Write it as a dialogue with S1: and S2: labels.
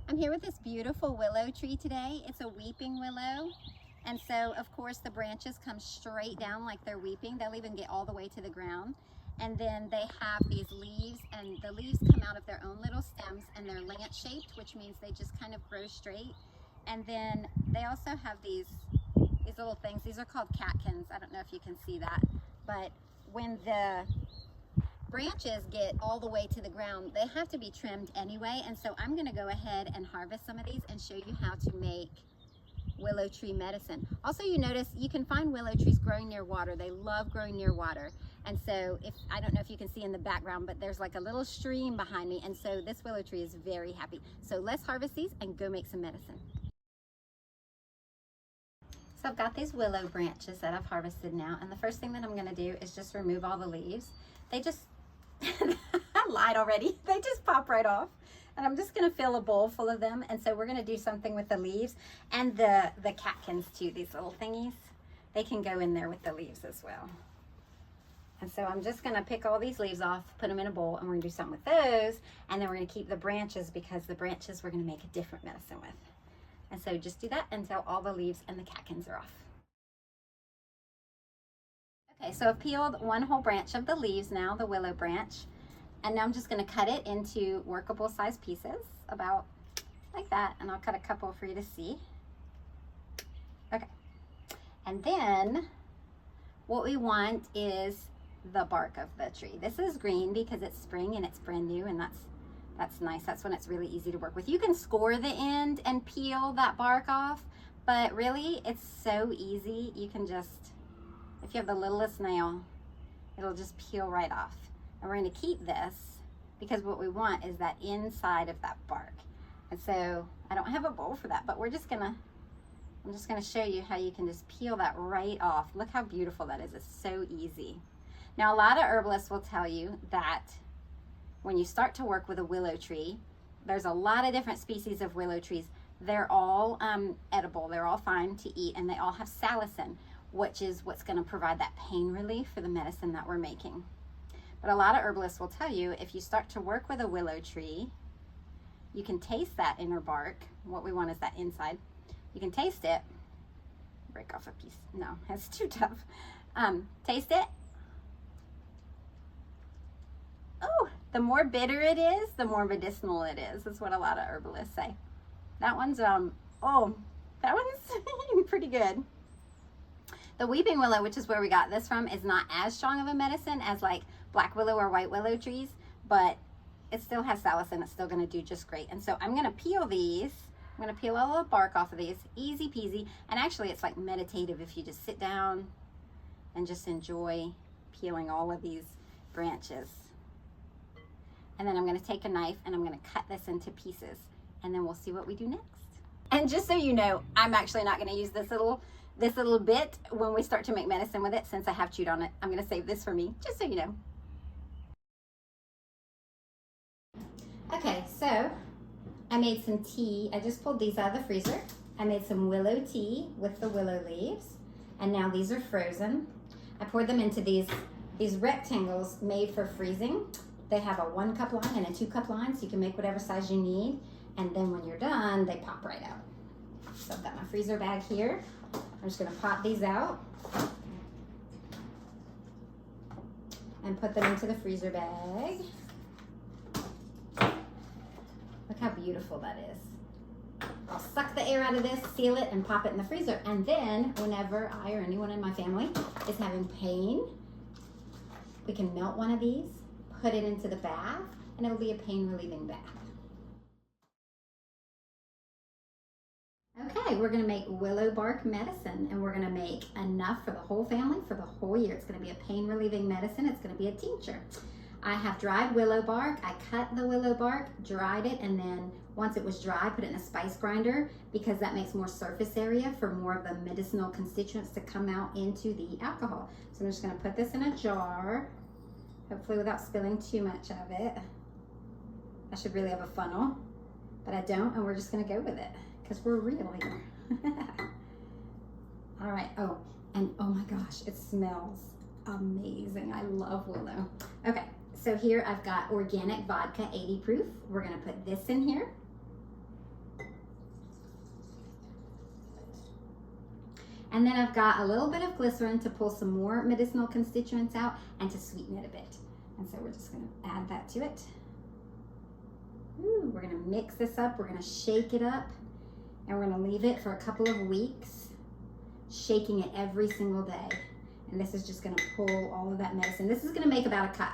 S1: I'm here with this beautiful willow tree today. It's a weeping willow. And so, of course, the branches come straight down like they're weeping. They'll even get all the way to the ground. And then they have these leaves, and the leaves come out of their own little stems, and they're lance-shaped, which means they just kind of grow straight. And then they also have these little things. These are called catkins. I don't know if you can see that. But when the branches get all the way to the ground, they have to be trimmed anyway. And so I'm going to go ahead and harvest some of these and show you how to make willow tree medicine. Also, you notice you can find willow trees growing near water. They love growing near water. And so I don't know if you can see in the background, but there's like a little stream behind me. And so this willow tree is very happy. So let's harvest these and go make some medicine. So I've got these willow branches that I've harvested now. And the first thing that I'm going to do is just remove all the leaves. They just, I lied already. They just pop right off. And I'm just going to fill a bowl full of them. And so we're going to do something with the leaves and the catkins too, these little thingies. They can go in there with the leaves as well. And so I'm just going to pick all these leaves off, put them in a bowl, and we're going to do something with those. And then we're going to keep the branches because the branches we're going to make a different medicine with. And so just do that until all the leaves and the catkins are off. Okay, so I've peeled one whole branch of the leaves now, the willow branch. And now I'm just going to cut it into workable size pieces, about like that. And I'll cut a couple for you to see. Okay. And then what we want is the bark of the tree. This is green because it's spring and it's brand new, and that's nice. That's when it's really easy to work with. You can score the end and peel that bark off, but really it's so easy. You can just, if you have the littlest nail, it'll just peel right off. And we're going to keep this because what we want is that inside of that bark. And so I don't have a bowl for that, but I'm just gonna show you how you can just peel that right off. Look how beautiful that is. It's so easy. Now, a lot of herbalists will tell you that when you start to work with a willow tree, there's a lot of different species of willow trees. They're all edible. They're all fine to eat, and they all have salicin, which is what's going to provide that pain relief for the medicine that we're making. But a lot of herbalists will tell you if you start to work with a willow tree, you can taste that inner bark. What we want is that inside. You can taste it. Break off a piece. No, it's too tough. Taste it. Oh, the more bitter it is, the more medicinal it is. That's what a lot of herbalists say. That one's, that one's pretty good. The weeping willow, which is where we got this from, is not as strong of a medicine as like black willow or white willow trees, but it still has salicin. It's still going to do just great. And so I'm going to peel these. I'm going to peel all the bark off of these. Easy peasy. And actually it's like meditative if you just sit down and just enjoy peeling all of these branches. And then I'm going to take a knife and I'm going to cut this into pieces, and then we'll see what we do next. And just so you know, I'm actually not going to use this little bit when we start to make medicine with it, since I have chewed on it. I'm going to save this for me, just so you know. Okay, so I made some tea. I just pulled these out of the freezer. I made some willow tea with the willow leaves, and now these are frozen. I poured them into these rectangles made for freezing. They have a 1 cup line and a 2 cup line, so you can make whatever size you need. And then when you're done, they pop right out. So I've got my freezer bag here. I'm just gonna pop these out and put them into the freezer bag. Look how beautiful that is. I'll suck the air out of this, seal it, and pop it in the freezer. And then whenever I or anyone in my family is having pain, we can melt one of these, put it into the bath, and it'll be a pain relieving bath. Okay, we're gonna make willow bark medicine, and we're gonna make enough for the whole family for the whole year. It's gonna be a pain relieving medicine. It's gonna be a tincture. I have dried willow bark. I cut the willow bark, dried it, and then once it was dry, put it in a spice grinder because that makes more surface area for more of the medicinal constituents to come out into the alcohol. So I'm just gonna put this in a jar, hopefully without spilling too much of it. I should really have a funnel, but I don't, and we're just gonna go with it because we're real here. All right, oh my gosh, it smells amazing. I love willow. Okay, so here I've got organic vodka, 80 proof. We're gonna put this in here. And then I've got a little bit of glycerin to pull some more medicinal constituents out and to sweeten it a bit. And so we're just gonna add that to it. Ooh, we're gonna mix this up, we're gonna shake it up, and we're gonna leave it for a couple of weeks, shaking it every single day. And this is just gonna pull all of that medicine. This is gonna make about a cup.